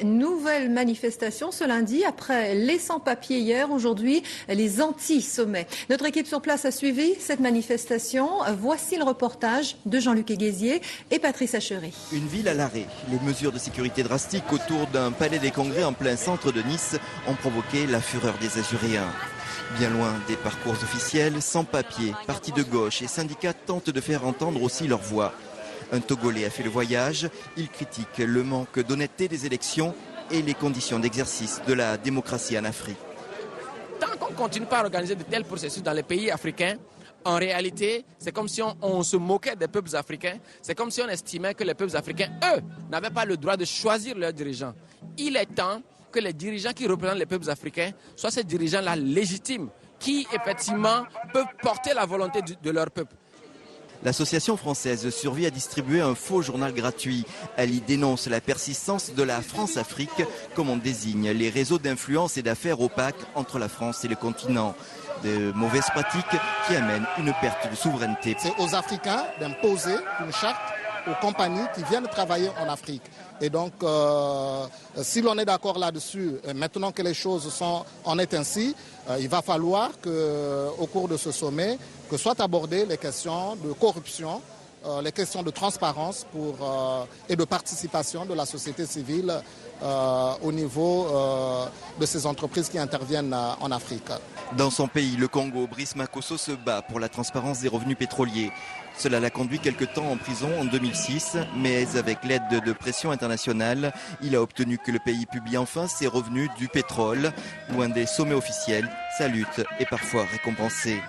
Nouvelle manifestation ce lundi après les sans-papiers hier, aujourd'hui les anti-sommets. Notre équipe sur place a suivi cette manifestation. Voici le reportage de Jean-Luc Eguézier et Patrice Achery. Une ville à l'arrêt. Les mesures de sécurité drastiques autour d'un palais des congrès en plein centre de Nice ont provoqué la fureur des Azuréens. Bien loin des parcours officiels, sans papiers, partis de gauche et syndicats tentent de faire entendre aussi leur voix. Un Togolais a fait le voyage. Il critique le manque d'honnêteté des élections et les conditions d'exercice de la démocratie en Afrique. Tant qu'on ne continue pas à organiser de tels processus dans les pays africains, en réalité, c'est comme si on se moquait des peuples africains. C'est comme si on estimait que les peuples africains, eux, n'avaient pas le droit de choisir leurs dirigeants. Il est temps que les dirigeants qui représentent les peuples africains soient ces dirigeants-là légitimes, qui effectivement peuvent porter la volonté de leur peuple. L'association française Survie a distribué un faux journal gratuit. Elle y dénonce la persistance de la France-Afrique, comme on désigne les réseaux d'influence et d'affaires opaques entre la France et le continent. De mauvaises pratiques qui amènent une perte de souveraineté. C'est aux Africains d'imposer une charte aux compagnies qui viennent travailler en Afrique. Et donc, si l'on est d'accord là-dessus, maintenant que les choses en est ainsi, il va falloir qu'au cours de ce sommet, que soient abordées les questions de corruption, les questions de transparence et de participation de la société civile au niveau de ces entreprises qui interviennent en Afrique. Dans son pays, le Congo, Brice Makosso se bat pour la transparence des revenus pétroliers. Cela l'a conduit quelque temps en prison en 2006, mais avec l'aide de pression internationale, il a obtenu que le pays publie enfin ses revenus du pétrole. Loin des sommets officiels, sa lutte est parfois récompensée.